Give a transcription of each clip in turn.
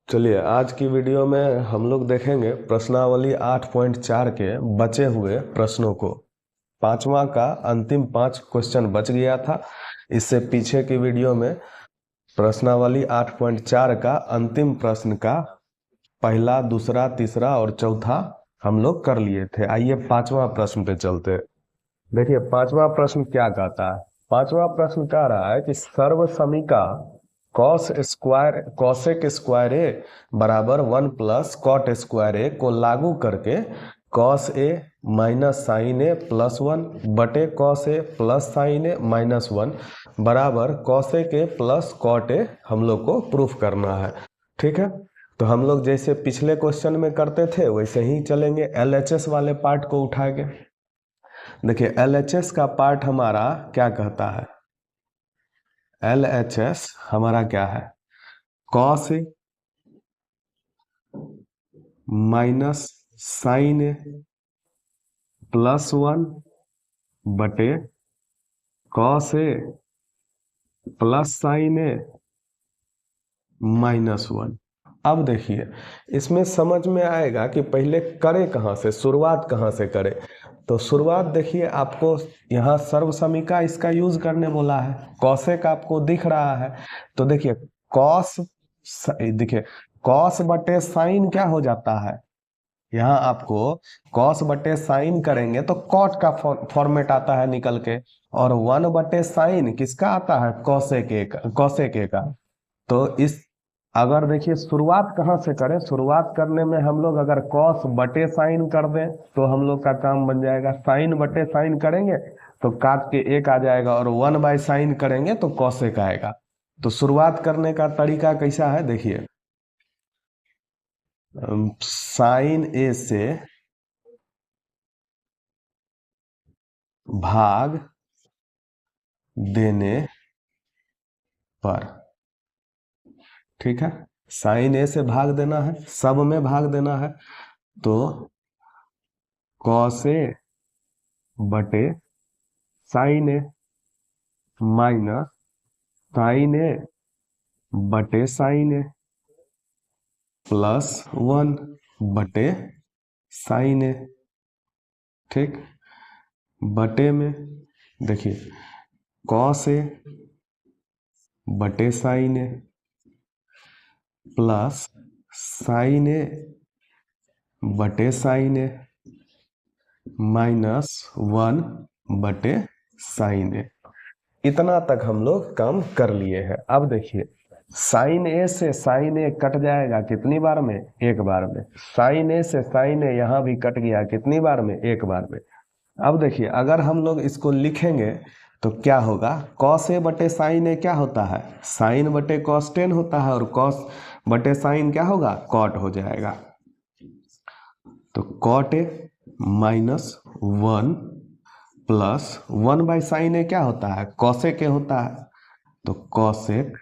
चलिए आज की वीडियो में हम लोग देखेंगे प्रश्नावली 8.4 के बचे हुए प्रश्नों को। पांचवा का अंतिम 5 क्वेश्चन बच गया था। इससे पीछे की वीडियो में प्रश्नावली 8.4 का अंतिम प्रश्न का पहला, दूसरा, तीसरा और चौथा हम लोग कर लिए थे। आइए पांचवा प्रश्न पे चलते हैं। देखिए पांचवा प्रश्न क्या कहता है। पांचवा प्रश्न कह रहा है कि सर्वसमीका cos square cosec square A बराबर 1 प्लस कॉट स्क्वायर ए को लागू करके cos A minus sine A plus 1 बटे cos A plus sine A minus 1 बराबर cosec A plus cot A हम लोग को प्रूफ करना है। ठीक है, तो हम लोग जैसे पिछले क्वेश्चन में करते थे वैसे ही चलेंगे। एलएचएस वाले पार्ट को उठाएंगे। देखिए एलएचएस का पार्ट हमारा क्या कहता है। एलएचएस हमारा क्या है, cos A minus sine A plus 1 बटे cos A plus sine A minus 1। अब देखिए इसमें समझ में आएगा कि पहले करे कहाँ से, शुरुआत कहाँ से करे। तो शुरुआत देखिए, आपको यहाँ सर्वसमीका इसका यूज करने बोला है। कॉसेक आपको दिख रहा है, तो देखिए कॉस, देखिए कॉस बटे साइन क्या हो जाता है। यहाँ आपको कॉस बटे साइन करेंगे तो कॉट का फॉर्मेट आता है निकल के, और 1 बटे साइन किसका आता है, कॉसेक ए का। तो इस अगर देखिए शुरुआत कहाँ से करें, शुरुआत करने में हम लोग अगर कॉस बटे साइन कर दें तो हम लोग का काम बन जाएगा। साइन बटे साइन करेंगे तो काट के एक आ जाएगा, और 1 बाय साइन करेंगे तो कॉसेक आएगा। तो शुरुआत करने का तरीका कैसा है, देखिए साइन ए से भाग देने पर, ठीक है, साइन ए से भाग देना है, सब में भाग देना है। तो कॉस ए बटे साइन ए माइनस साइन ए बटे साइन ए प्लस 1 बटे साइन ए। ठीक, बटे में देखिए कॉस ए बटे साइन ए प्लस साइन ए बटे साइन ए माइनस 1 बटे साइन ए। इतना तक हम लोग काम कर लिए हैं। अब देखिए साइन ए से साइन ए कट जाएगा कितनी बार में, एक बार में। साइन ए से साइन ए यहां भी कट गया कितनी बार में, एक बार में। अब देखिए अगर हम लोग इसको लिखेंगे तो क्या होगा, कॉस ए बटे साइन ए क्या होता है, साइन बटे कॉस टेन होता है, और कॉस बटे साइन क्या होगा, कॉट हो जाएगा। तो cot A minus 1 plus 1 by sine A क्या होता है, कॉसेक ए होता है। तो कॉसेक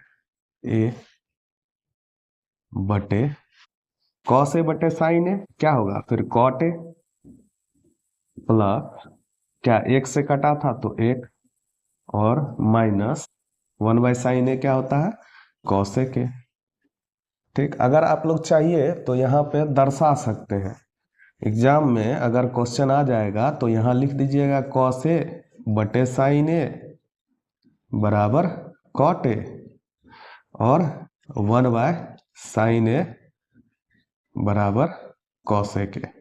ए बटे कॉस ए बटे साइन ए क्या होगा, फिर कॉट ए प्लस क्या, एक से कटा था तो एक, और माइनस 1 बाई साइन ए क्या होता है, कॉसेक ए। ठीक, अगर आप लोग चाहिए तो यहाँ पे दर्शा सकते हैं। एग्जाम में अगर क्वेश्चन आ जाएगा तो यहाँ लिख दीजिएगा कॉस ए बटे साइन ए बराबर कॉट ए, और 1 बाय साइन ए बराबर कॉसेक ए।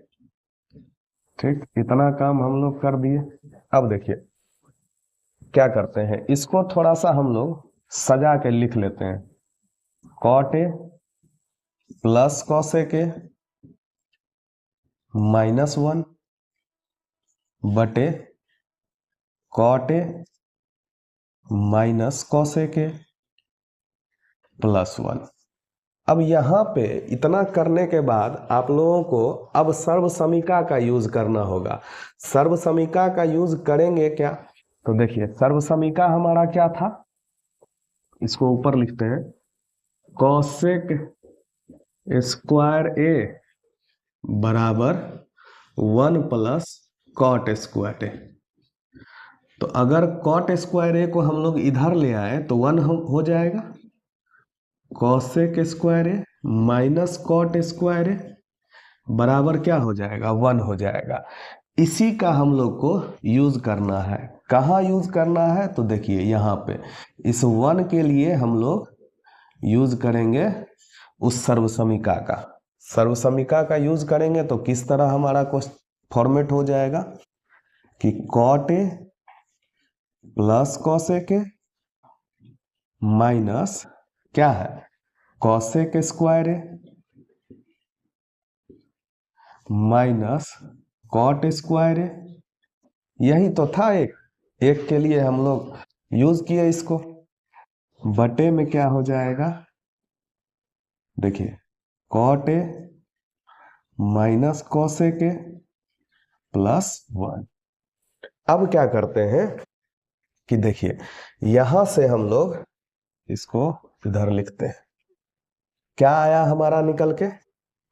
ठीक, इतना काम हम लोग कर दिए। अब देखिए क्या करते हैं, इसको थोड़ा सा हम लोग सजा के लिख लेते हैं। Cot A plus cosec A minus 1 बटे cot A minus cosec A plus 1। अब यहाँ पे इतना करने के बाद आप लोगों को अब सर्वसमीका का यूज करना होगा। सर्वसमीका का यूज करेंगे क्या, तो देखिए सर्वसमीका हमारा क्या था, इसको ऊपर लिखते हैं, कॉसेक स्क्वायर ए बराबर 1 प्लस कॉट स्क्वायर ए। तो अगर कॉट स्क्वायर ए को हम लोग इधर ले आए तो 1 हो जाएगा, cosec square A minus cot square A बराबर क्या हो जाएगा, 1 हो जाएगा। इसी का हम लोग को यूज करना है। कहाँ यूज करना है, तो देखिए यहाँ पे इस 1 के लिए हम लोग यूज करेंगे उस सर्वसमीका का। सर्वसमीका का यूज करेंगे तो किस तरह हमारा फॉर्मेट हो जाएगा कि cot A plus cosec A minus क्या है, cosec square A minus cot square A. यही तो था एक के लिए हम लोग यूज किए इसको। बटे में क्या हो जाएगा, देखिए cot A minus cosec A plus 1। अब क्या करते हैं कि देखिए यहां से हम लोग इसको इधर लिखते हैं। क्या आया हमारा निकल के,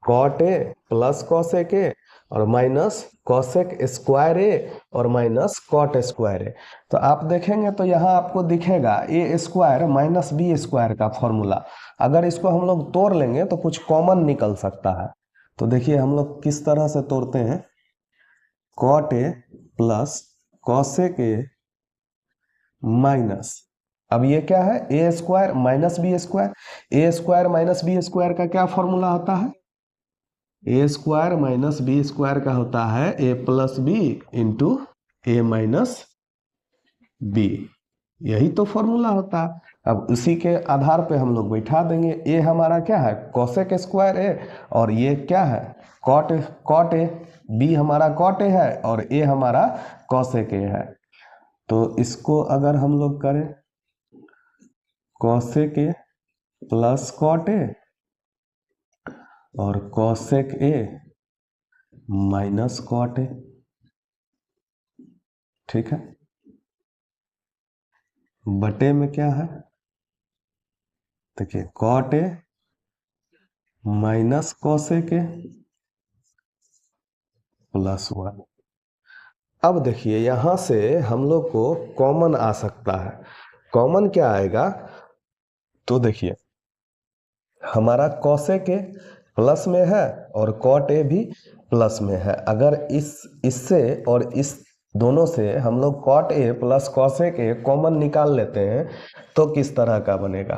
cot A plus cosec A और माइनस कॉसेक स्क्वायर ए और माइनस कॉट स्क्वायर ए। तो आप देखेंगे तो यहाँ आपको दिखेगा ए स्क्वायर माइनस बी स्क्वायर का फॉर्मूला। अगर इसको हम लोग तोड़ लेंगे तो कुछ कॉमन निकल सकता है। तो देखिए हम लोग किस तरह से तोड़ते हैं, cot A plus cosec A minus, अब ये क्या है, A square minus B square. A square minus B square का क्या फॉर्मूला होता है, A square minus B square का होता है A plus B into A minus B. यही तो फॉर्मूला होता है। अब उसी के आधार पे हम लोग बैठा देंगे। ए हमारा क्या है, कॉसेक स्क्वायर ए, और ये क्या है, कॉट कॉट ए। बी हमारा कॉट ए है और ए हमारा कॉसेक ए है। तो इसको अगर हम लोग करें cosec A plus cot A और cosec A minus cot A, ठीक है। बटे में क्या है, देखिए cot A minus cosec A plus 1। अब देखिए यहां से हम लोग को कॉमन आ सकता है। कॉमन क्या आएगा, तो देखिए हमारा कॉसेक ए प्लस में है और कॉट ए भी प्लस में है। अगर इससे और इस दोनों से हम लोग cot A plus cosec A common निकाल लेते हैं तो किस तरह का बनेगा।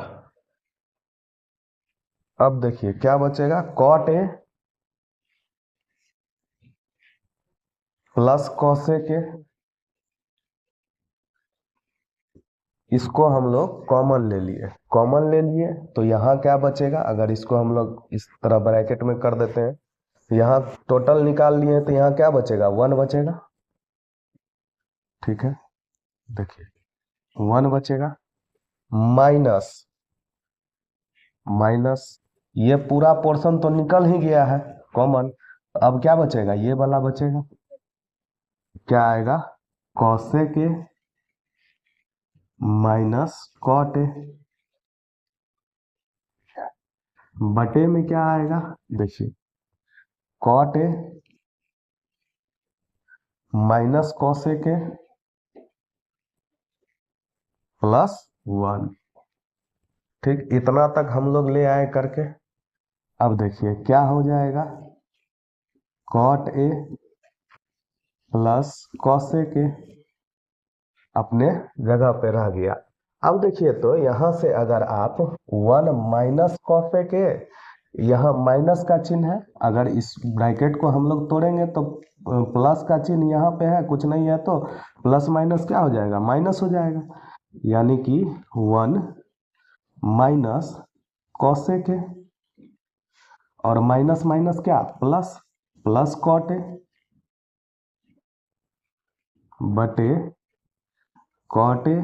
अब देखिए क्या बचेगा, cot A plus cosec A, इसको हम लोग कॉमन ले लिए। कॉमन ले लिए तो यहाँ क्या बचेगा, अगर इसको हम लोग इस तरह ब्रैकेट में कर देते हैं, यहाँ टोटल निकाल लिए तो यहाँ क्या बचेगा, 1 बचेगा, ठीक है। देखिए 1 बचेगा माइनस माइनस ये पूरा पोर्शन तो निकल ही गया है कॉमन। अब क्या बचेगा, ये वाला बचेगा। क्या आएगा, cosec A minus cot A. बटे में क्या आएगा, देखिए cot A minus cosec A plus 1। ठीक, इतना तक हम लोग ले आए करके। अब देखिए क्या हो जाएगा, cot A plus cosec A अपने जगह पे रह गया। अब देखिए तो यहाँ से अगर आप 1 माइनस कॉसेक ए, यहाँ माइनस का चिन्ह है, अगर इस ब्रैकेट को हम लोग तोड़ेंगे तो प्लस का चिन्ह यहाँ पे है, कुछ नहीं है तो प्लस माइनस क्या हो जाएगा, माइनस हो जाएगा। यानी कि 1 माइनस कॉसेक ए और माइनस माइनस क्या, प्लस, प्लस कॉट ए बटे cot A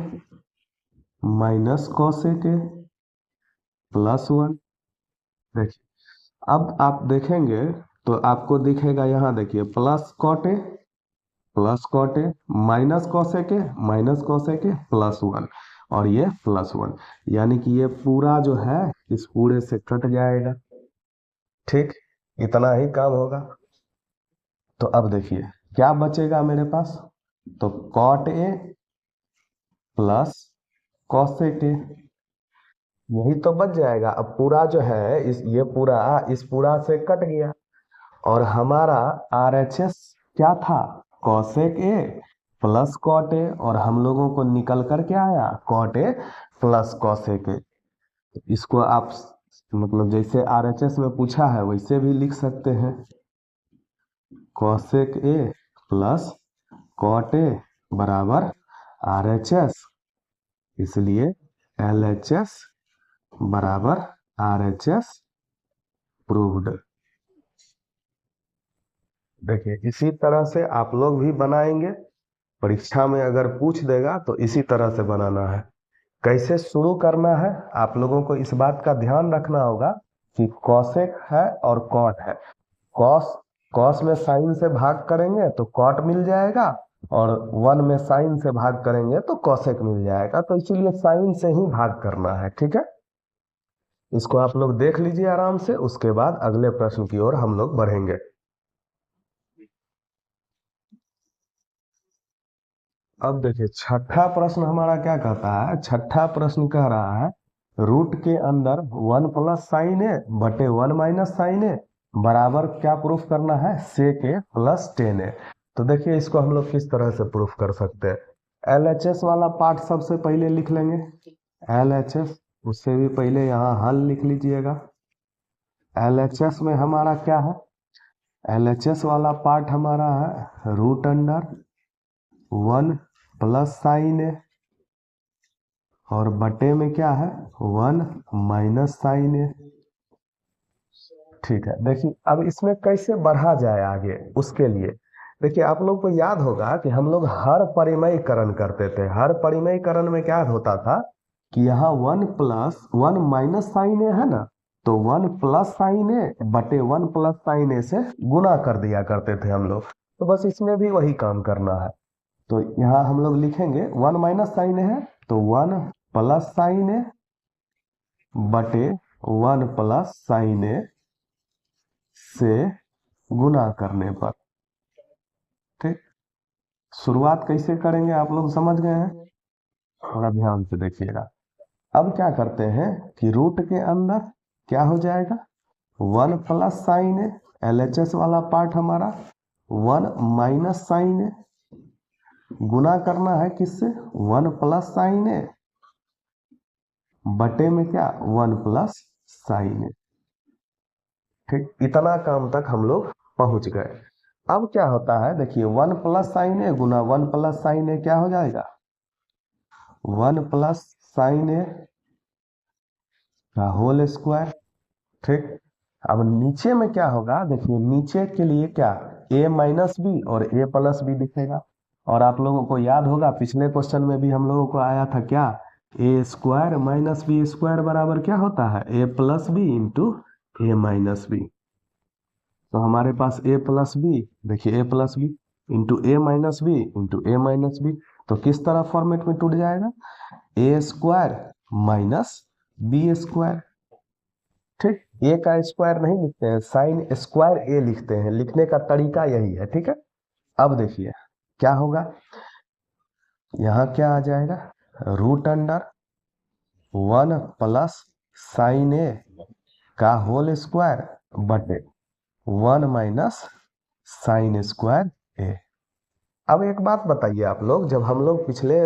minus cosec A plus 1। देखिए अब आप देखेंगे तो आपको दिखेगा यहाँ, देखिए plus cot A minus cosec A minus cosec A plus 1 और ये प्लस 1, यानी कि ये पूरा जो है इस पूरे से कट जाएगा। ठीक, इतना ही काम होगा। तो अब देखिए क्या बचेगा मेरे पास, तो cot A plus cosec A यही तो बच जाएगा। अब पूरा जो है ये पूरा इस पूरा से कट गया, और हमारा RHS क्या था, cosec A plus cot A, और हम लोगों को निकल कर क्या आया, cot A plus cosec A. इसको आप मतलब जैसे RHS में पूछा है वैसे भी लिख सकते हैं, cosec A plus cot A बराबर RHS, इसलिए LHS बराबर RHS प्रूव्ड। देखिए इसी तरह से आप लोग भी बनाएंगे, परीक्षा में अगर पूछ देगा तो इसी तरह से बनाना है। कैसे शुरू करना है, आप लोगों को इस बात का ध्यान रखना होगा कि कॉसेक है और कॉट है। कॉस कॉस में साइन से भाग करेंगे तो कॉट मिल जाएगा, और 1 में साइन से भाग करेंगे तो कॉसेक मिल जाएगा, तो इसीलिए साइन से ही भाग करना है। ठीक है, इसको आप लोग देख लीजिए आराम से, उसके बाद अगले प्रश्न की ओर हम लोग बढ़ेंगे। अब देखिए छठा प्रश्न हमारा क्या कहता है, छठा प्रश्न कह रहा है रूट के अंदर 1 प्लस साइन ए बटे 1 माइनस साइन ए बराबर क्या प्रूफ करना है, सेक ए प्लस टेन ए। तो देखिए इसको हम लोग किस तरह से प्रूफ कर सकते हैं। LHS वाला पार्ट सबसे पहले लिख लेंगे, LHS, उससे भी पहले यहाँ हल लिख लीजिएगा। LHS में हमारा क्या है, LHS वाला पार्ट हमारा है रूट अंडर 1 प्लस साइन ए, और बटे में क्या है 1 माइनस साइन ए। ठीक है, देखिए अब इसमें कैसे बढ़ा जाए आगे, उसके लिए देखिए आप लोग को याद होगा कि हम लोग हर परिमयीकरण करते थे। हर परिमयीकरण में क्या होता था कि यहाँ 1 प्लस 1 माइनस साइन ए है ना, तो 1 प्लस साइन ए बटे 1 प्लस साइन ए से गुना कर दिया करते थे हम लोग। तो बस इसमें भी वही काम करना है। तो यहाँ हम लोग लिखेंगे 1 माइनस साइन ए है तो 1 प्लस साइन ए बटे 1 प्लस साइन ए से गुना करने पर। ठीक, शुरुआत कैसे करेंगे आप लोग समझ गए हैं, थोड़ा ध्यान से देखिएगा। अब क्या करते हैं कि रूट के अंदर क्या हो जाएगा 1 प्लस साइन ए, LHS वाला पार्ट हमारा 1 माइनस साइन ए, गुना करना है किससे 1 प्लस साइन ए बटे में क्या 1 प्लस साइन ए। ठीक, इतना काम तक हम लोग पहुंच गए। अब क्या होता है देखिए 1 plus sine A Guna 1 plus sine A क्या हो जाएगा 1 प्लस साइन ए का होल स्क्वायर। ठीक, अब नीचे में क्या होगा देखिए, नीचे के लिए क्या a माइनस बी और a प्लस बी दिखेगा। और आप लोगों को याद होगा पिछले क्वेश्चन में भी हम लोगों को आया था क्या, a square minus B square बराबर क्या होता है a plus B into A minus B. तो हमारे पास a प्लस बी, देखिए a plus B into A minus B into A minus B, तो किस तरह फॉर्मेट में टूट जाएगा a square minus B square. ठीक, ए का स्क्वायर नहीं लिखते हैं, साइन स्क्वायर ए लिखते हैं, लिखने का तरीका यही है। ठीक है, अब देखिए क्या होगा, यहाँ क्या आ जाएगा रूट अंडर 1 प्लस साइन ए का होल स्क्वायर बटे 1 माइनस साइन स्क्वायर ए। अब एक बात बताइए आप लोग, जब हम लोग पिछले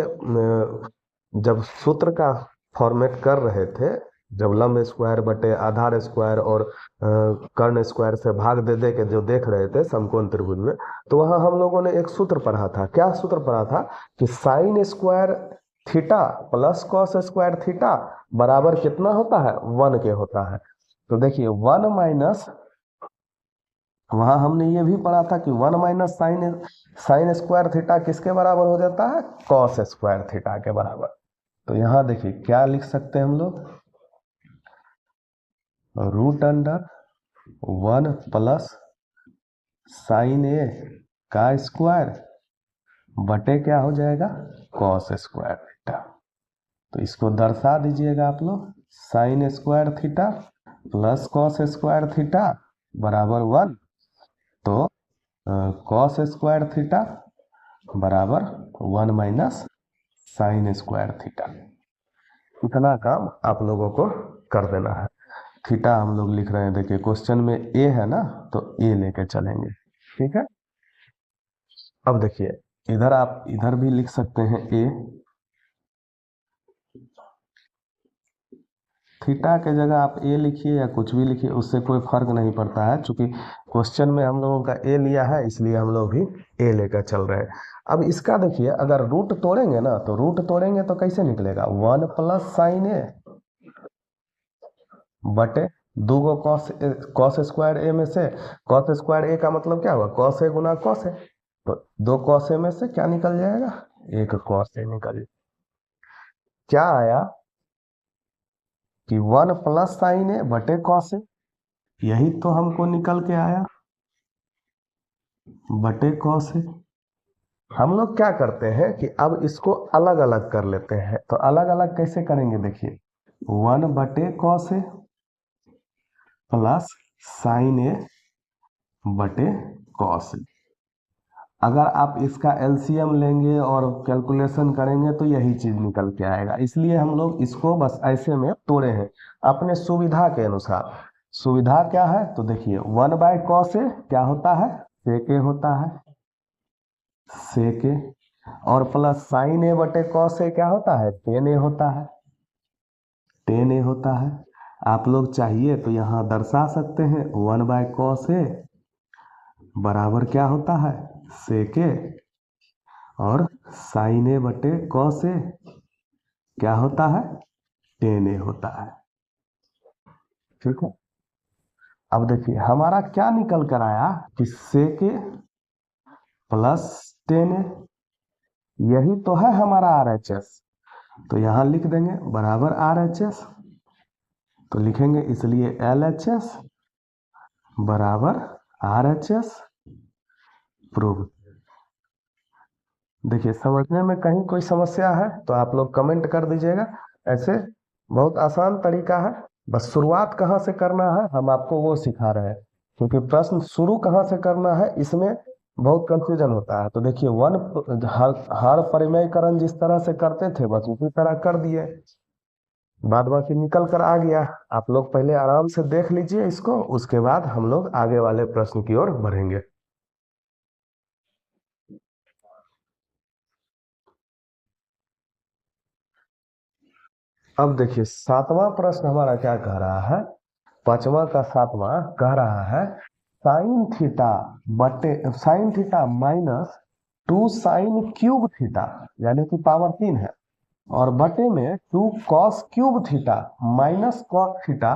जब सूत्र का फॉर्मेट कर रहे थे, जब लंब स्क्वायर बटे आधार स्क्वायर और कर्ण स्क्वायर से भाग दे दे के जो देख रहे थे समकोण त्रिभुज में, तो वहां हम लोगों ने एक सूत्र पढ़ा था। क्या सूत्र पढ़ा था कि sine square theta plus cos square theta बराबर कितना होता है 1 के होता है। तो देखिए 1 माइनस, वहां हमने ये भी पढ़ा था कि 1 माइनस साइन स्क्वायर थीटा किसके बराबर हो जाता है कॉस स्क्वायर थीटा के बराबर। तो यहाँ देखिए क्या लिख सकते हैं हम लोग, रूट अंडर 1 प्लस साइन ए का स्क्वायर बटे क्या हो जाएगा कॉस स्क्वायर थीटा। तो इसको दर्शा दीजिएगा आप लोग, sine square theta plus cos square theta बराबर 1, तो कॉस स्क्वायर थीटा बराबर 1 माइनस साइन स्क्वायर थीटा। इतना काम आप लोगों को कर देना है। थीटा हम लोग लिख रहे हैं, देखिए क्वेश्चन में ए है ना, तो ए लेके चलेंगे, ठीक है। अब देखिए इधर आप इधर भी लिख सकते हैं ए, थीटा के जगह आप ए लिखिए या कुछ भी लिखिए, उससे कोई फर्क नहीं पड़ता है, क्योंकि क्वेश्चन में हम लोगों का ए लिया है, इसलिए हम लोग भी ए लेकर चल रहे हैं। अब इसका देखिए अगर रूट तोड़ेंगे ना, तो रूट तोड़ेंगे तो कैसे निकलेगा, 1 + sin a बटे 2 कॉस कॉस स्क्वायर ए में से, कॉस स्क्वायर ए का मतलब क्या हुआ, cos A Guna cos A, तो 2 कॉस ए में से क्या निकल जाएगा, 1 कॉस ए निकल, क्या आया कि 1 + sin a बटे कॉस ए, यही तो हमको निकल के आया बटे कॉस ए। हम लोग क्या करते हैं कि अब इसको अलग अलग कर लेते हैं, तो अलग अलग कैसे करेंगे, देखिए 1/cos a plus sin a बटे cos a। अगर आप इसका एलसीएम लेंगे और कैलकुलेशन करेंगे तो यही चीज निकल के आएगा, इसलिए हम लोग इसको बस ऐसे में तोड़े हैं अपने सुविधा के अनुसार। सुविधा क्या है, तो देखिए 1/cos a क्या होता है, sec a होता है, sec a, और प्लस sin a बटे cos a क्या होता है, tan a होता है, tan a होता है। आप लोग चाहिए तो यहाँ दर्शा सकते हैं 1/cos a बराबर क्या होता है, sec a, और sin a बटे cos a क्या होता है, tan a होता है, ठीक है। अब देखिए हमारा क्या निकल कर आया कि sec a plus tan a, यही तो है हमारा RHS, तो यहाँ लिख देंगे बराबर RHS, तो लिखेंगे इसलिए LHS बराबर RHS प्रूव। देखिए समझने में कहीं कोई समस्या है तो आप लोग कमेंट कर दीजिएगा, ऐसे बहुत आसान तरीका है, बस शुरुआत कहाँ से करना है हम आपको वो सिखा रहे हैं, क्योंकि प्रश्न शुरू कहाँ से करना है इसमें बहुत कंफ्यूजन होता है। तो देखिए हर परिमेयकरण जिस तरह से करते थे बस उसी तरह कर दिए, बाद बाकी निकल कर आ गया। आप लोग पहले आराम से देख लीजिए इसको, उसके बाद हम लोग आगे वाले प्रश्न की ओर बढ़ेंगे। अब देखिए सातवां प्रश्न हमारा क्या कह रहा है, पांचवा का सातवां कह रहा है sine theta minus 2 sin³ theta, यानी कि पावर 3 है, और बटे में 2 cos³ theta minus cos theta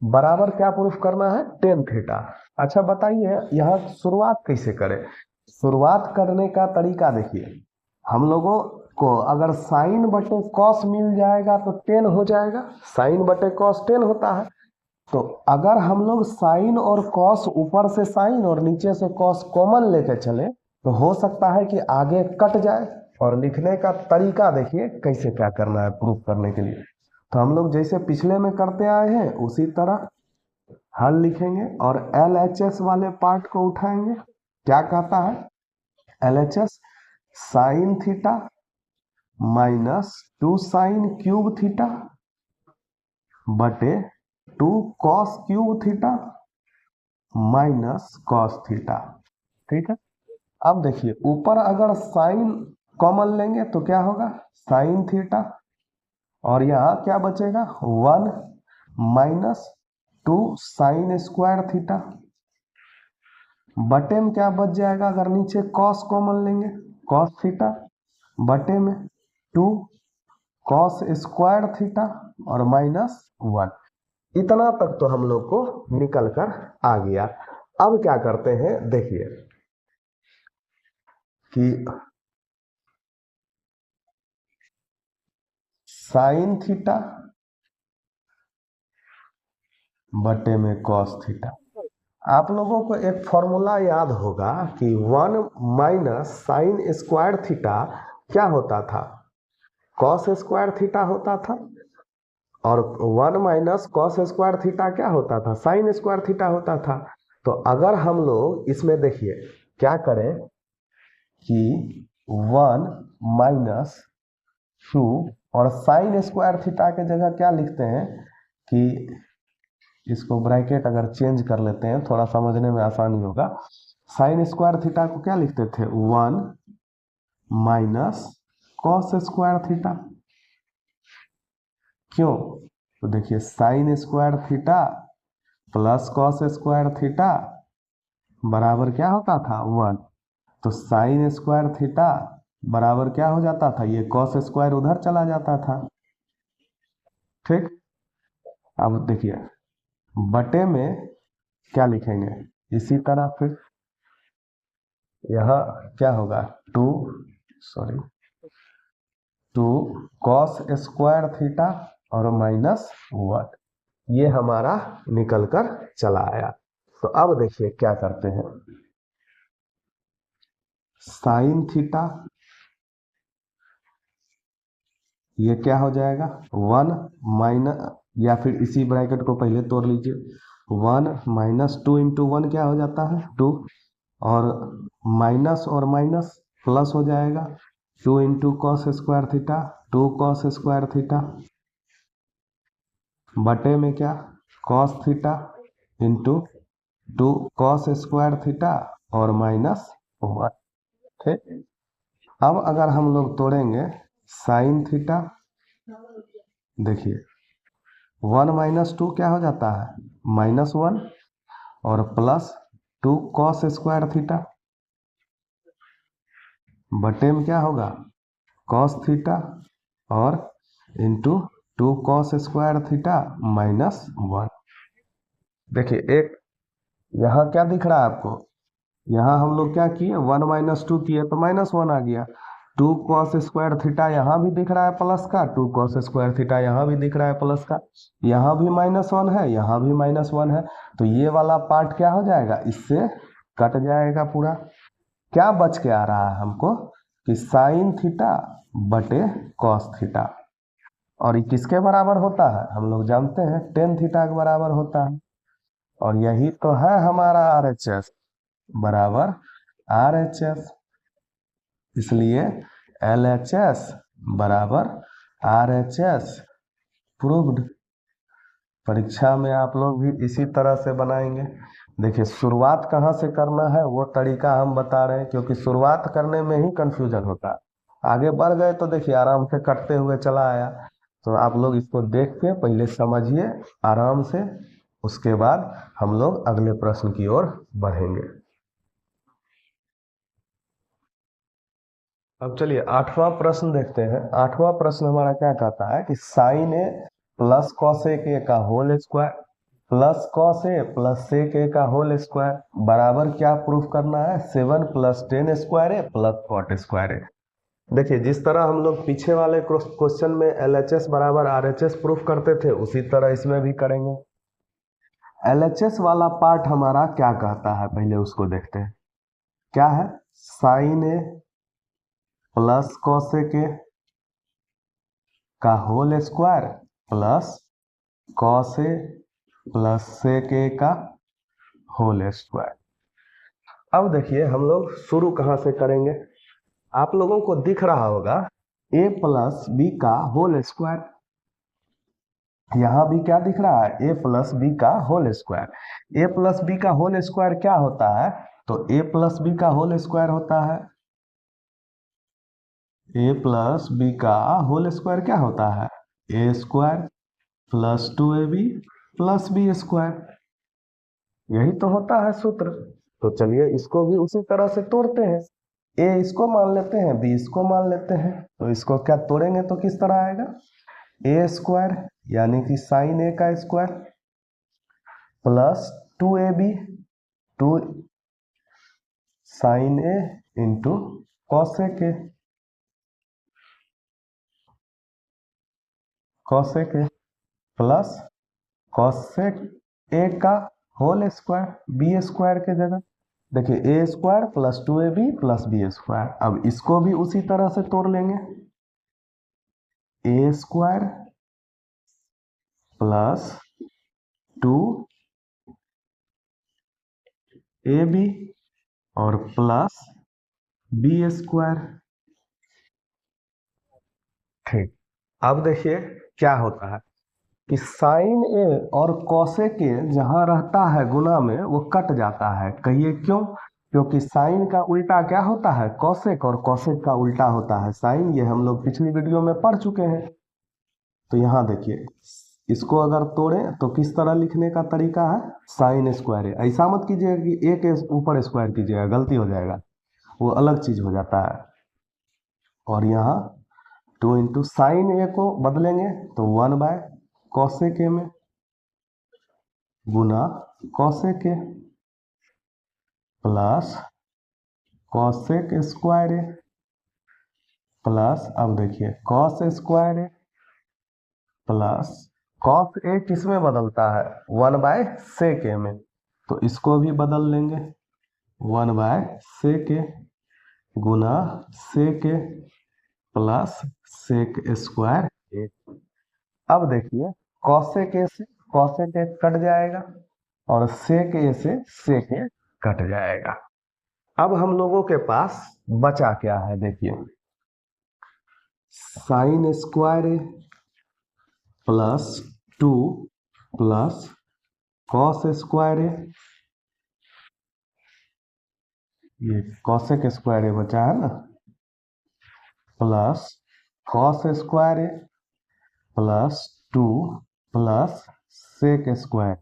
बराबर क्या प्रूफ करना है, tan थीटा। अच्छा बताइए यहाँ शुरुआत कैसे करें, शुरुआत करने का तरीका देखिए, हम लोगों को अगर साइन बटे कॉस मिल जाएगा तो टेन हो जाएगा, साइन बटे कॉस 10 होता है, तो अगर हम लोग साइन और कॉस ऊपर से साइन और नीचे से कॉस कॉमन लेके चले तो हो सकता है कि आगे कट जाए। और लिखने का तरीका देखिए कैसे क्या करना है प्रूफ करने के लिए, तो हम लोग जैसे पिछले में करते आए हैं उसी तरह हल लिखेंगे और LHS वाले पार्ट को उठाएंगे। क्या कहता है, LHS sine theta minus 2 sin³ theta बटे 2 cos³ theta minus cos theta, ठीक है। अब देखिए ऊपर अगर साइन कॉमन लेंगे तो क्या होगा, साइन थीटा, और यहाँ क्या बचेगा 1 माइनस 2 sin² थीटा, बटे में क्या बच जाएगा अगर नीचे cos कॉमन लेंगे, cos थीटा बटे में 2 cos² थीटा और माइनस 1। इतना तक तो हम लोग को निकल कर आ गया। अब क्या करते हैं देखिए कि साइन थीटा बटे में कॉस थीटा, आप लोगों को एक फॉर्मूला याद होगा कि 1 माइनस sin² थीटा क्या होता था, cos² थीटा होता था, और 1 माइनस cos² थीटा क्या होता था, sin² थीटा होता था। तो अगर हम लोग इसमें देखिए क्या करें कि 1 माइनस 2 और साइन स्क्वायर थीटा के जगह क्या लिखते हैं कि इसको ब्रैकेट अगर चेंज कर लेते हैं थोड़ा समझने में आसानी होगा। साइन स्क्वायर थीटा को क्या लिखते थे, 1 माइनस कॉस स्क्वायर थीटा। क्यों, तो देखिए sine square theta plus cos square theta बराबर क्या होता था, 1। तो साइन स्क्वायर थीटा बराबर क्या हो जाता था, ये कॉस स्क्वायर उधर चला जाता था। ठीक, अब देखिए बटे में क्या लिखेंगे, इसी तरह फिर यहाँ क्या होगा, 2 कॉस स्क्वायर थीटा और माइनस 1, ये हमारा निकल कर चला आया। तो अब देखिए क्या करते हैं, साइन थीटा ये क्या हो जाएगा, 1 माइनस, या फिर इसी ब्रैकेट को पहले तोड़ लीजिए, 1 माइनस 2 इंटू 1 क्या हो जाता है, 2, और माइनस और माइनस प्लस हो जाएगा, 2 into cos square theta, 2 cos square theta बटे में क्या, cos theta into 2 cos square theta और माइनस 1। ठीक, अब अगर हम लोग तोड़ेंगे साइन थीटा, देखिए 1 माइनस 2 क्या हो जाता है, -1, और प्लस 2 कॉस स्क्वायर थीटा बटे में क्या होगा, कॉस थीटा और इंटू 2 कॉस स्क्वायर थीटा -1। देखिए एक यहाँ क्या दिख रहा है आपको, यहाँ हम लोग क्या किए, 1 माइनस 2 किए तो -1 आ गया, 2 कॉस स्क्वायर थीटा यहाँ भी दिख रहा है प्लस का, 2 कॉस स्क्वायर थीटा यहाँ भी दिख रहा है प्लस का, यहाँ भी -1 है, यहाँ भी -1 है, तो ये वाला पार्ट क्या हो जाएगा, इससे कट जाएगा पूरा। क्या बच के आ रहा है हमको कि साइन थीटा बटे कॉस थीटा, और ये किसके बराबर होता है, हम लोग जानते हैं टेन थीटा के बराबर होता है, और यही तो है हमारा RHS बराबर RHS, इसलिए LHS बराबर RHS प्रूव्ड। परीक्षा में आप लोग भी इसी तरह से बनाएंगे। देखिए शुरुआत कहाँ से करना है वो तरीका हम बता रहे हैं, क्योंकि शुरुआत करने में ही कंफ्यूजन होता है, आगे बढ़ गए तो देखिए आराम से कटते हुए चला आया। तो आप लोग इसको देख के पहले समझिए आराम से, उसके बाद हम लोग अगले प्रश्न की ओर बढ़ेंगे। अब चलिए 8वां प्रश्न देखते हैं। 8वां प्रश्न हमारा क्या कहता है कि sine A plus cosec A का whole square plus cos A plus sec A का होल स्क्वायर बराबर क्या प्रूफ करना है, 7 plus 10 square A plus cot square A. देखिए जिस तरह हम लोग पीछे वाले क्वेश्चन में LHS बराबर RHS प्रूफ करते थे उसी तरह इसमें भी करेंगे। LHS वाला पार्ट हमारा क्या कहता है, पहले उसको देखते हैं। क्या है, sine A plus cosec A का whole square plus cos A plus sec A का होल स्क्वायर। अब देखिए हम लोग शुरू कहाँ से करेंगे, आप लोगों को दिख रहा होगा a प्लस बी का होल स्क्वायर, यहाँ भी क्या दिख रहा है, a प्लस बी का whole square. a plus B का होल स्क्वायर क्या होता है, तो a प्लस बी का होल स्क्वायर होता है, a प्लस बी का होल स्क्वायर क्या होता है, a square plus 2ab plus B square, यही तो होता है सूत्र। तो चलिए इसको भी उसी तरह से तोड़ते हैं, a इसको मान लेते हैं, b इसको मान लेते हैं, तो इसको क्या तोड़ेंगे तो किस तरह आएगा, a स्क्वायर यानी कि साइन a का square plus 2ab 2 sine a into cosec a cosec a plus cosec a का होल स्क्वायर बी स्क्वायर के जगह। देखिए a square plus 2ab plus B square, अब इसको भी उसी तरह से तोड़ लेंगे, a स्क्वायर प्लस 2ab और प्लस बी स्क्वायर। ठीक, अब देखिए क्या होता है कि साइन ए और कॉसेक ए जहां रहता है गुना में वो कट जाता है। कहिए क्यों? क्योंकि साइन का उल्टा क्या होता है? कॉसेक, और कॉसेक का उल्टा होता है साइन। ये हम लोग पिछली वीडियो में पढ़ चुके हैं। तो यहाँ देखिए, इसको अगर तोड़ें तो किस तरह लिखने का तरीका है? साइन स्क्वायर ए। ऐसा मत कीजिएगा कि ए के ऊपर स्क्वायर कीजिएगा, गलती हो जाएगा, वो अलग चीज हो जाता है। और यहाँ 2 साइन ए को बदलेंगे तो 1/कॉसेक ए में गुना cosec A plus cosec square A plus, अब देखिए cos square A plus cos A किस में बदलता है? 1/सेक ए में, तो इसको भी बदल लेंगे 1/सेक ए गुना सेक ए प्लस सेक स्क्वायर ए। अब देखिए कॉसेक ए से कॉसेक ए कट जाएगा और सेक ए से सेक ए कट जाएगा। अब हम लोगों के पास बचा क्या है? देखिए sine square A plus 2 plus cos square ए, ये कॉसेक स्क्वायर ए बचा है ना, plus cos square A plus 2 plus sec square.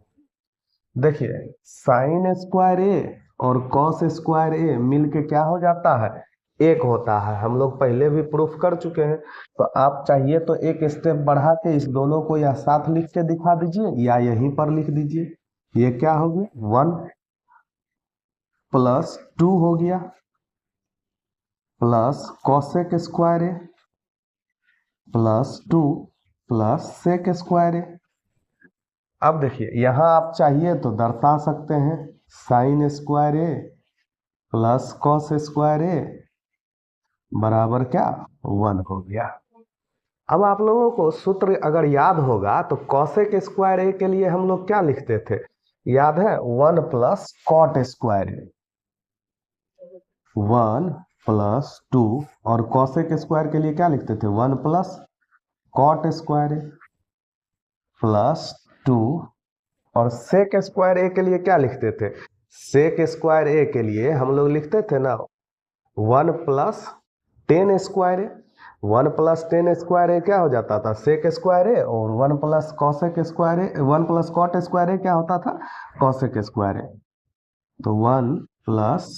देखिए साइन स्क्वायर ए और कॉस स्क्वायर ए मिलके क्या हो जाता है? एक होता है। हम लोग पहले भी प्रूफ कर चुके हैं। तो आप चाहिए तो एक स्टेप बढ़ा के इस दोनों को या साथ लिख के दिखा दीजिए या यहीं पर लिख दीजिए। ये क्या हो गया? 1 प्लस 2 हो गया plus cosec square A plus 2 plus sec square ए। अब देखिए यहाँ आप चाहिए तो दर्शा सकते हैं sine square A plus cos square A बराबर क्या? 1 हो गया। अब आप लोगों को सूत्र अगर याद होगा तो कॉसेक स्क्वायर ए के लिए हम लोग क्या लिखते थे? याद है? 1 प्लस कॉट स्क्वायर ए, 1 प्लस 2, और कॉसेक स्क्वायर के लिए क्या लिखते थे? 1 plus cot square A plus 2, और सेक स्क्वायर ए के लिए क्या लिखते थे? सेक स्क्वायर ए के लिए हम लोग लिखते थे ना 1 प्लस टेन स्क्वायर ए। 1 प्लस टेन स्क्वायर ए क्या हो जाता था? सेक स्क्वायर ए, और 1 प्लस कॉसेक स्क्वायर ए, 1 प्लस कॉट स्क्वायर ए क्या होता था? कॉसेक स्क्वायर ए। तो 1 प्लस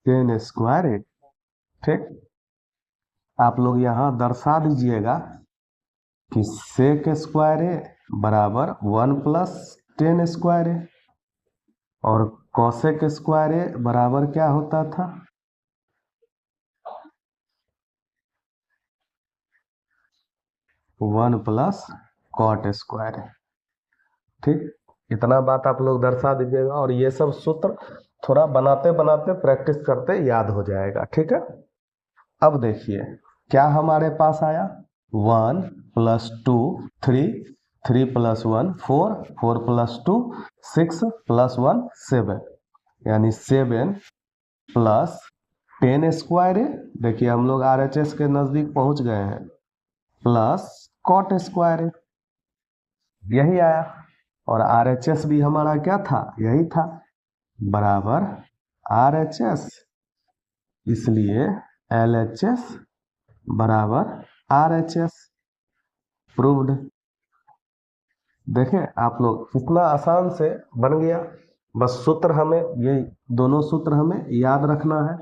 टेन स्क्वायर ए। ठीक, आप लोग यहाँ दर्शा दीजिएगा कि सेक स्क्वायर ए बराबर 1 प्लस टेन स्क्वायर ए, और कॉसेक स्क्वायर ए बराबर क्या होता था? 1 प्लस कॉट स्क्वायर ए। ठीक, इतना बात आप लोग दर्शा दीजिएगा, और ये सब सूत्र थोड़ा बनाते बनाते प्रैक्टिस करते याद हो जाएगा। ठीक है, अब देखिए क्या हमारे पास आया? 1 प्लस 2 3, 3 प्लस 1 4, 4 प्लस 2 6 प्लस 1 7, यानी 7 प्लस टेन स्क्वायर है। देखिए हम लोग RHS के नजदीक पहुंच गए हैं, प्लस कॉट स्क्वायर है, यही आया। और RHS भी हमारा क्या था? यही था, बराबर RHS, इसलिए LHS बराबर RHS। प्रूव्ड। देखें आप लोग कितना आसान से बन गया। बस सूत्र हमें, ये दोनों सूत्र हमें याद रखना है,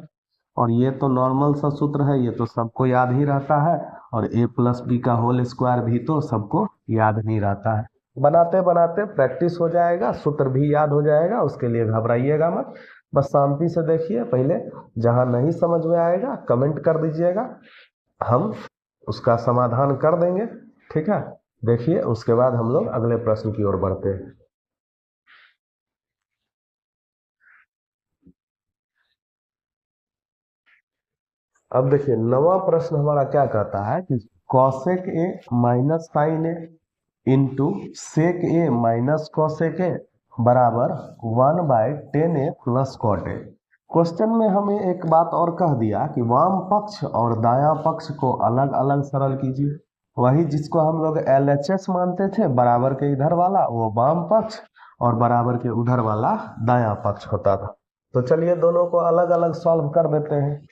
और ये तो नॉर्मल सा सूत्र है, ये तो सबको याद ही रहता है। और a प्लस बी का होल स्क्वायर भी तो सबको याद नहीं रहता है। बनाते बनाते प्रैक्टिस हो जाएगा, सूत्र भी याद हो जाएगा, उसके लिए घबराइएगा मत। बस शांति से देखिए, पहले जहां नहीं समझ में आएगा कमेंट कर दीजिएगा, हम उसका समाधान कर देंगे। ठीक है, देखिए उसके बाद हम लोग अगले प्रश्न की ओर बढ़ते हैं। अब देखिए नवा प्रश्न हमारा क्या कहता है कि cosec A minus sine A into sec A minus cosec A बराबर 1/10 प्लस कॉट ए। क्वेश्चन में हमें एक बात और कह दिया कि वाम पक्ष और दायां पक्ष को अलग अलग सरल कीजिए। वही जिसको हम लोग LHS मानते थे, बराबर के इधर वाला वो वाम पक्ष और बराबर के उधर वाला दायां पक्ष होता था। तो चलिए दोनों को अलग अलग सॉल्व कर देते हैं।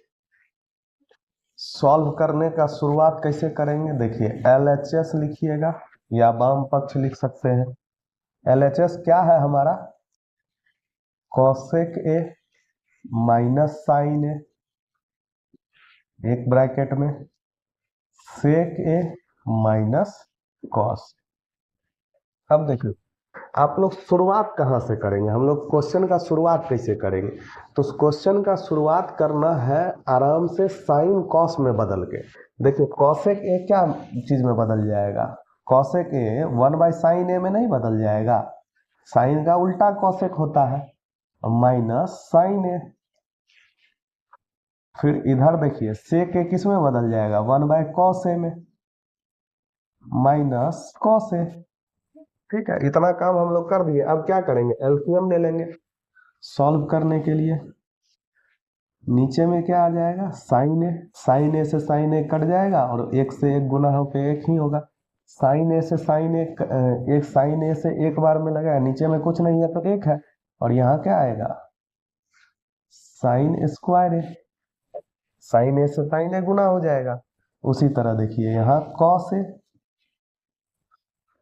सॉल्व करने का शुरुआत कैसे करेंगे, देखिए LHS लिखिएगा या वाम पक्ष लिख सकते हैं। LHS क्या है हमारा, कॉसेक ए माइनस साइन ए, एक ब्रैकेट में सेक ए माइनस कॉस। अब देखिए आप लोग शुरुआत कहाँ से करेंगे, हम लोग क्वेश्चन का शुरुआत कैसे करेंगे, तो क्वेश्चन का शुरुआत करना है आराम से साइन कॉस में बदल के। देखिए कॉसेक ए क्या चीज में बदल जाएगा, कॉसेक ए 1/sin ए में नहीं बदल जाएगा, साइन का उल्टा कॉसेक होता है, माइनस साइन ए। फिर इधर देखिए सेक ए किस में बदल जाएगा, 1/cos ए में, माइनस कॉस ए। ठीक है, इतना काम हम लोग कर दिए। अब क्या करेंगे, एलसीएम ले लेंगे सॉल्व करने के लिए। नीचे में क्या आ जाएगा, साइन ए, साइन ए से साइन ए कट जाएगा और एक से एक गुना होकर एक ही होगा। साइन ए से साइन ए, एक साइन ए से एक बार में लगाया, नीचे में कुछ नहीं है तो एक है, और यहाँ क्या आएगा, साइन स्क्वायर ए, साइन ए से साइन ए गुना हो जाएगा। उसी तरह देखिए यहाँ कॉस ए,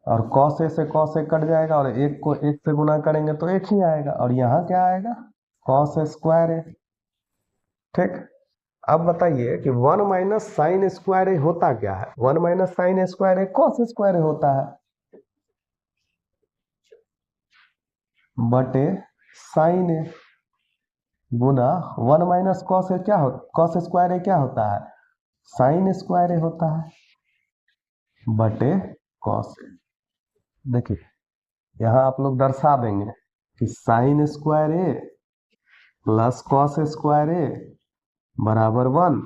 और कॉस ए से कॉस ए कट जाएगा और एक को एक से गुना करेंगे तो एक ही आएगा, और यहाँ क्या आएगा, कॉस स्क्वायर ए। ठीक, अब बताइए कि 1 माइनस साइन स्क्वायर ए होता क्या है, 1 माइनस साइन स्क्वायर ए कॉस स्क्वायर ए होता है, बटे sign A Guna 1 minus cos A क्या हो, कॉस स्क्वायर ए क्या होता है, साइन स्क्वायर ए होता है, बटे कॉस ए। देखिए यहाँ आप लोग दर्शा देंगे कि sine square A plus cos square A बराबर 1,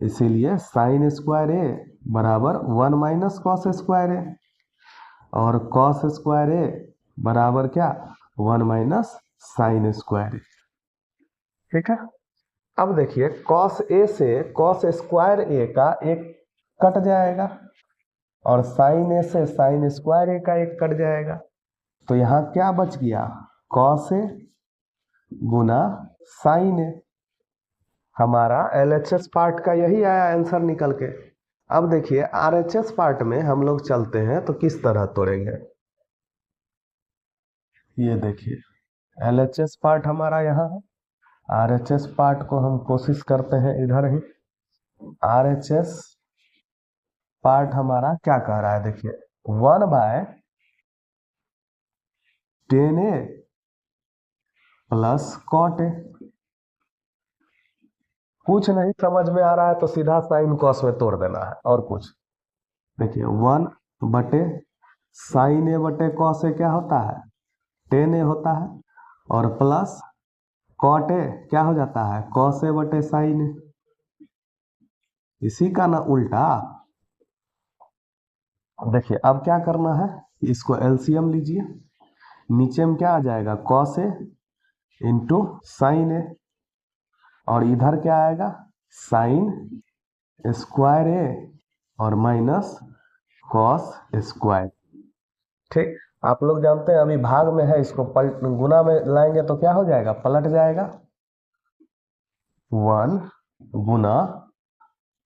इसीलिए साइन स्क्वायर ए बराबर 1 माइनस कॉस स्क्वायर ए, और कॉस स्क्वायर ए बराबर क्या, 1 माइनस साइन स्क्वायर ए। ठीक है, अब देखिए कॉस ए से कॉस स्क्वायर ए का एक कट जाएगा और साइन ए से साइन स्क्वायर ए का एक कट जाएगा, तो यहाँ क्या बच गया, कॉस ए गुना साइन ए। हमारा LHS पार्ट का यही आया आंसर निकल के। अब देखिए RHS पार्ट में हम लोग चलते हैं तो किस तरह तोड़ेंगे, ये देखिए LHS पार्ट हमारा यहाँ है, RHS पार्ट को हम कोशिश करते हैं इधर ही। RHS पार्ट हमारा क्या कह रहा है, देखिए 1/10A प्लस कॉट ए। कुछ नहीं समझ में आ रहा है तो सीधा साइन कॉस में तोड़ देना है, और कुछ। देखिए 1/sin ए बटे कॉस ए क्या होता है, 10A होता है, और प्लस कॉट ए क्या हो जाता है, कॉस ए बटे साइन ए। इसी का ना उल्टा। देखिए अब क्या करना है, इसको एलसीएम लीजिए, नीचे में क्या आ जाएगा, कॉस ए इंटू साइन ए, और इधर क्या आएगा, साइन स्क्वायर ए और माइनस कॉस स्क्वायर। ठीक, आप लोग जानते हैं अभी भाग में है, इसको गुना में लाएंगे तो क्या हो जाएगा, पलट जाएगा, 1 गुना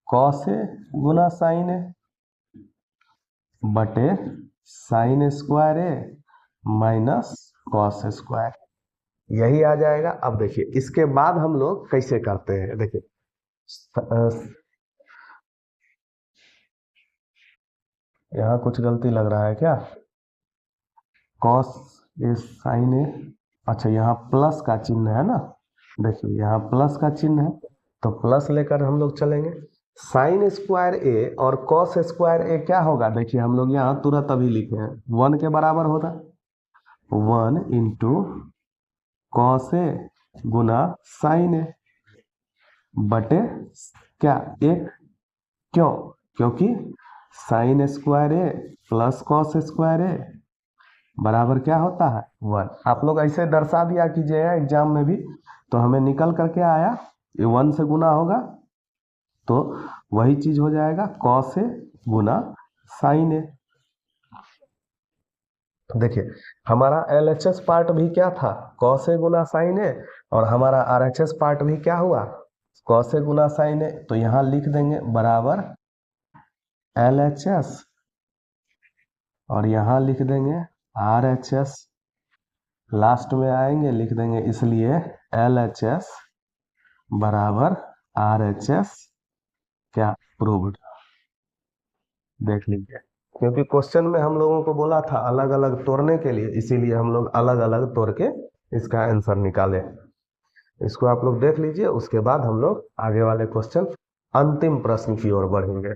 कॉस ए गुना साइन ए बटे sine square A minus cos square, यही आ जाएगा। अब देखिए इसके बाद हम लोग कैसे करते हैं, देखिए यहाँ कुछ गलती लग रहा है क्या, कॉस ए साइन ए, अच्छा यहाँ प्लस का चिन्ह है ना, देखिए यहाँ प्लस का चिन्ह है तो प्लस लेकर हम लोग चलेंगे। साइन स्क्वायर ए और कॉस स्क्वायर ए क्या होगा, देखिए हम लोग यहाँ तुरंत अभी लिखे हैं, 1 के बराबर होगा, 1 into cos A Guna sign ए बटे क्या, एक, क्यों, क्योंकि sine square A plus cos square A बराबर क्या होता है, 1। आप लोग ऐसे दर्शा दिया कीजिएगा एग्जाम में भी, तो हमें निकल करके आया, ये 1 से गुना होगा तो वही चीज हो जाएगा, कॉस ए गुना साइन ए। देखिए हमारा LHS पार्ट भी क्या था, कॉस ए गुना साइन ए, और हमारा RHS पार्ट भी क्या हुआ, कॉस ए गुना साइन ए। तो यहाँ लिख देंगे बराबर LHS, और यहाँ लिख देंगे RHS, लास्ट में आएंगे लिख देंगे, इसलिए LHS बराबर RHS क्या प्रूव्ड। देख लीजिए, क्योंकि क्वेश्चन में हम लोगों को बोला था अलग अलग तोड़ने के लिए, इसीलिए हम लोग अलग अलग तोड़ के इसका आंसर निकाले। इसको आप लोग देख लीजिए, उसके बाद हम लोग आगे वाले क्वेश्चन अंतिम प्रश्न की ओर बढ़ेंगे।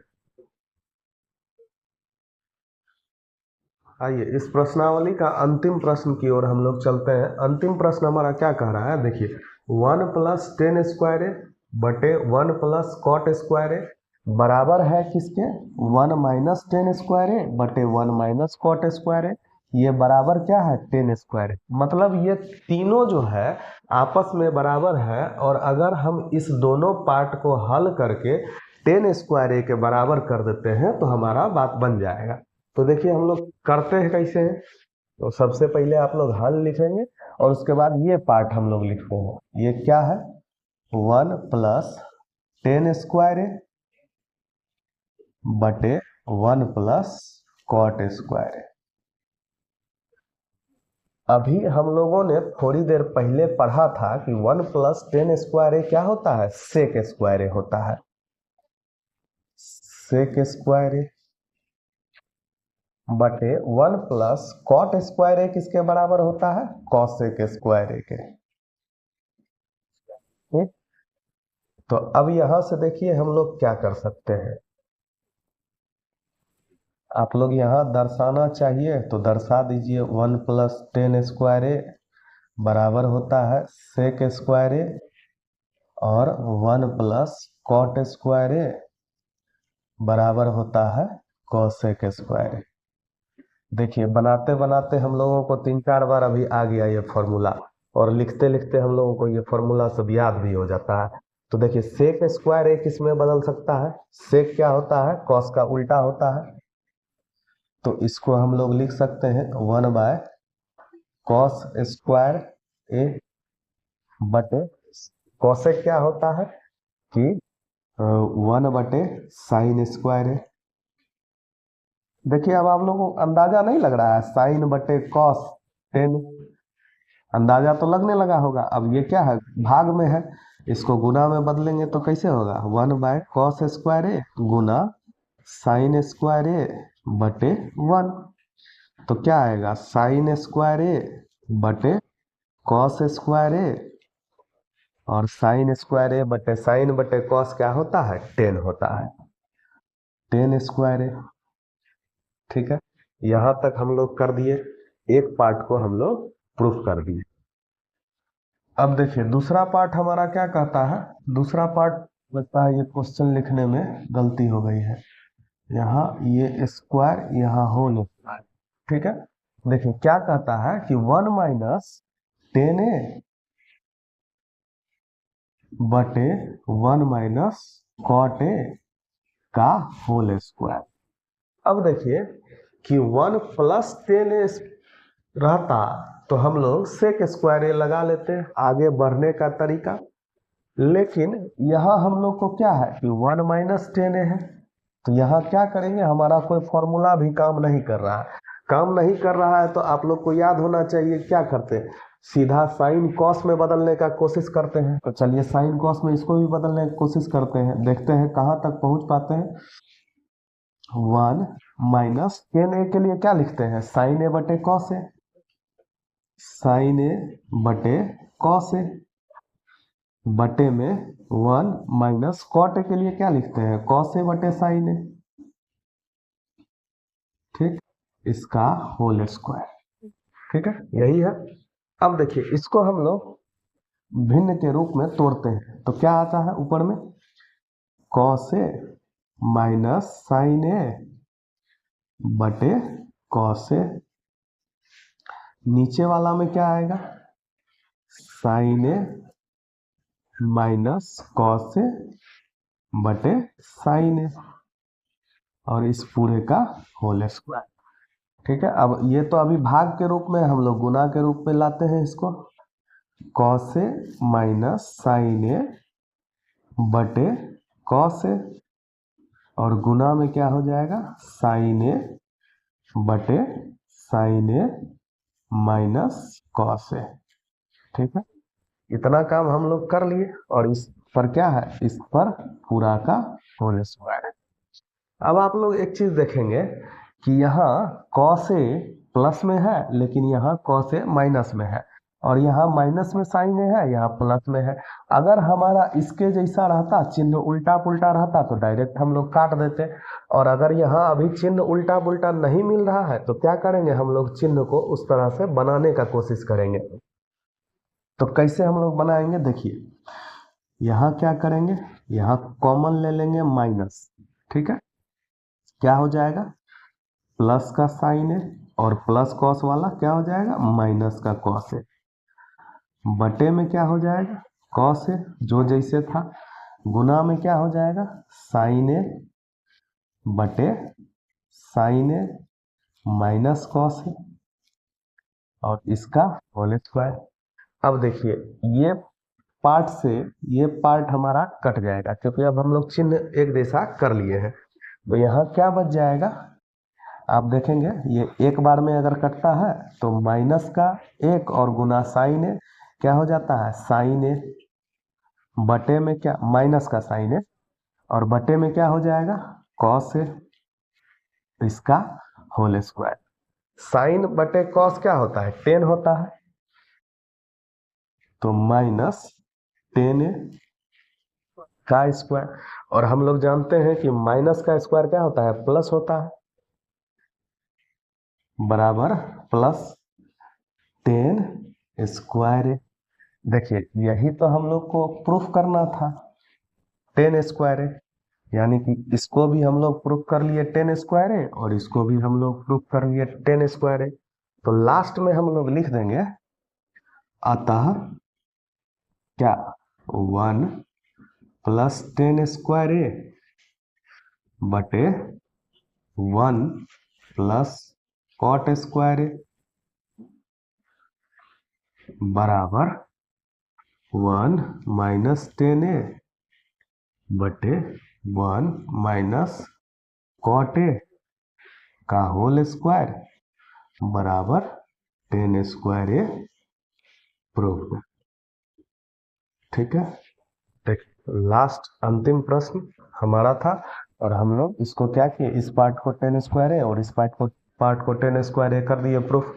आइए इस प्रश्नावली का अंतिम प्रश्न की ओर हम लोग चलते हैं। अंतिम प्रश्न हमारा क्या कह रहा है, देखिए 1 + 10 स्क्वायर ए बटे 1 + cot स्क्वायर ए बराबर है किसके, 1 - 10 स्क्वायर ए बटे 1 - cot स्क्वायर ए। ये बराबर क्या है, 10 स्क्वायर ए। मतलब ये तीनों जो है आपस में बराबर है, और अगर हम इस दोनों पार्ट को हल करके 10 स्क्वायर ए के बराबर कर देते हैं तो हमारा बात बन जाएगा। तो देखिए हम लोग करते हैं कैसे हैं, तो सबसे पहले आप लोग हल लिखेंगे, और उसके बाद ये पार्ट हम लोग लिखते हैं। ये क्या है, 1 + 10 स्क्वायर ए बटे 1 + cot स्क्वायर ए। अभी हम लोगों ने थोड़ी देर पहले पढ़ा था कि 1 + 10 स्क्वायर ए क्या होता है, सेक स्क्वायर ए होता है। सेक स्क्वायर ए बटे 1 + cot स्क्वायर ए किसके बराबर होता है, कॉसेक स्क्वायर ए के। ठीक? तो अब यहां से देखिए हम लोग क्या कर सकते हैं, आप लोग यहाँ दर्शाना चाहिए तो दर्शा दीजिए। 1 + 10 स्क्वायर ए बराबर होता है सेक स्क्वायर ए, और 1 + cot स्क्वायर ए बराबर होता है कॉसेक स्क्वायर ए। देखिए बनाते बनाते हम लोगों को 3-4 बार अभी आ गया ये फॉर्मूला, और लिखते लिखते हम लोगों को ये फॉर्मूला सब याद भी हो जाता है। तो देखिए सेक स्क्वायर ए किस में बदल सकता है, सेक क्या होता है, कॉस का उल्टा होता है। तो इसको हम लोग लिख सकते हैं 1/cos स्क्वायर ए बटे, कॉसेक क्या होता है कि 1/sin स्क्वायर ए। देखिए अब आप लोगों को अंदाजा नहीं लग रहा है, साइन बटे कॉस 10, अंदाजा तो लगने लगा होगा। अब ये क्या है, भाग में है, इसको गुना में बदलेंगे तो कैसे होगा, 1/cos स्क्वायर ए गुना साइन स्क्वायर ए बटे 1। तो क्या आएगा, साइन स्क्वायर ए बटे कॉस स्क्वायर ए, और साइन स्क्वायर ए बटे साइन बटे कॉस क्या होता है, 10 होता है, 10 स्क्वायर ए। ठीक है, यहां तक हम लोग कर दिए, एक पार्ट को हम लोग प्रूफ कर दिए। अब देखिए दूसरा पार्ट हमारा क्या कहता है, दूसरा पार्ट लगता है ये क्वेश्चन लिखने में गलती हो गई है, यहाँ ये स्क्वायर यहाँ होल स्क्वायर। ठीक है, देखिए क्या कहता है कि 1 - 10 ए बटे 1 - cot ए का होल स्क्वायर। अब देखिए कि 1 + 10 ए रहता तो हम लोग सेक स्क्वायर ए लगा लेते हैं, आगे बढ़ने का तरीका। लेकिन यहाँ हम लोग को क्या है कि 1 - 10 ए है, तो यहाँ क्या करेंगे, हमारा कोई फॉर्मूला भी काम नहीं कर रहा है। काम नहीं कर रहा है तो आप लोग को याद होना चाहिए क्या करते हैं, सीधा साइन कॉस में बदलने का कोशिश करते हैं। तो चलिए साइन कॉस में इसको भी बदलने की कोशिश करते हैं, देखते हैं कहाँ तक पहुंच पाते हैं। 1 - 10 ए के लिए क्या लिखते हैं, साइन ए बटे कॉस ए, साइन ए बटे कॉस ए बटे में 1 - cot ए के लिए क्या लिखते हैं, कॉस ए बटे साइन ए। ठीक, इसका होल स्क्वायर। ठीक है, यही है। अब देखिए इसको हम लोग भिन्न के रूप में तोड़ते हैं, तो क्या आता है ऊपर में, कॉस ए माइनस साइन ए बटे कॉस ए, नीचे वाला में क्या आएगा, sign A minus cos A बटे साइन ए, और इस पूरे का होल स्क्वायर। ठीक है, अब ये तो अभी भाग के रूप में, हम लोग गुना के रूप में लाते हैं इसको। कॉस ए माइनस साइन ए बटे कॉस ए, और गुना में क्या हो जाएगा, साइन ए बटे sign A minus cos A. ठीक है, इतना काम हम लोग कर लिए, और इस पर क्या है, इस पर पूरा का होल स्क्वायर। अब आप लोग एक चीज देखेंगे कि यहाँ कॉस ए प्लस में है, लेकिन यहाँ कॉस ए माइनस में है, और यहाँ माइनस में साइन ए है, यहाँ प्लस में है। अगर हमारा इसके जैसा रहता, चिन्ह उल्टा पुल्टा रहता, तो डायरेक्ट हम लोग काट देते। और अगर यहाँ अभी चिन्ह उल्टा पुल्टा नहीं मिल रहा है, तो क्या करेंगे, हम लोग चिन्ह को उस तरह से बनाने का कोशिश करेंगे। तो कैसे हम लोग बनाएंगे, देखिए यहाँ क्या करेंगे, यहाँ कॉमन ले लेंगे माइनस। ठीक है, क्या हो जाएगा, प्लस का साइन है, और प्लस कॉस वाला क्या हो जाएगा, माइनस का कॉस है। बटे में क्या हो जाएगा, कॉस है जो जैसे था। गुना में क्या हो जाएगा, साइन है बटे साइन है माइनस कॉस है, और इसका होल स्क्वायर। अब देखिए ये पार्ट से ये पार्ट हमारा कट जाएगा, क्योंकि अब हम लोग चिन्ह एक जैसा कर लिए हैं। तो यहाँ क्या बच जाएगा, आप देखेंगे ये एक बार में अगर कटता है तो माइनस का एक और गुना साइन है, क्या हो जाता है, साइन है बटे में क्या, माइनस का साइन है, और बटे में क्या हो जाएगा, कॉस है, इसका होल स्क्वायर। साइन बटे कॉस क्या होता है, 10 होता है, तो माइनस 10 का स्क्वायर। और हम लोग जानते हैं कि माइनस का स्क्वायर क्या होता है, प्लस होता है, बराबर प्लस 10 स्क्वायर। देखिए यही तो हम लोग को प्रूफ करना था, 10 स्क्वायर है, यानी कि इसको भी हम लोग प्रूफ कर लिए 10 स्क्वायर है, और इसको भी हम लोग प्रूफ कर लिए 10 स्क्वायर है। तो लास्ट में हम लोग लिख देंगे, अतः क्या 1 प्लस 10 स्क्वायर है बटे 1 प्लस कॉट स्क्वायर है बराबर 1 माइनस 10 है बटे 1 माइनस कॉट ए का होल स्क्वायर बराबर 10 स्क्वायर ए प्रूफ। ठीक है, देख लास्ट अंतिम प्रश्न हमारा था, और हम लोग इसको क्या किए, इस पार्ट को 10 स्क्वायर है और इस पार्ट को 10 स्क्वायर है कर दिए प्रूफ।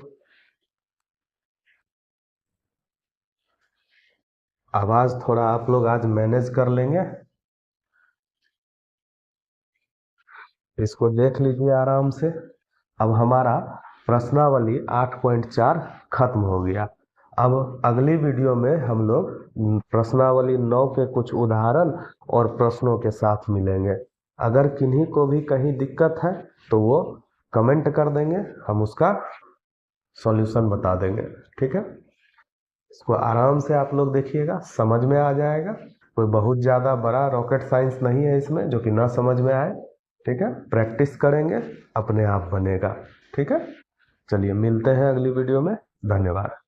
आवाज थोड़ा आप लोग आज मैनेज कर लेंगे, इसको देख लीजिए आराम से। अब हमारा प्रश्नावली 8.4 खत्म हो गया। अब अगली वीडियो में हम लोग प्रश्नावली 9 के कुछ उदाहरण और प्रश्नों के साथ मिलेंगे। अगर किन्हीं को भी कहीं दिक्कत है तो वो कमेंट कर देंगे, हम उसका सॉल्यूशन बता देंगे। ठीक है, इसको आराम से आप लोग देखिएगा, समझ में आ जाएगा। कोई बहुत ज़्यादा बड़ा रॉकेट साइंस नहीं है इसमें जो कि ना समझ में आए। ठीक है, प्रैक्टिस करेंगे अपने आप बनेगा। ठीक है, चलिए मिलते हैं अगली वीडियो में, धन्यवाद।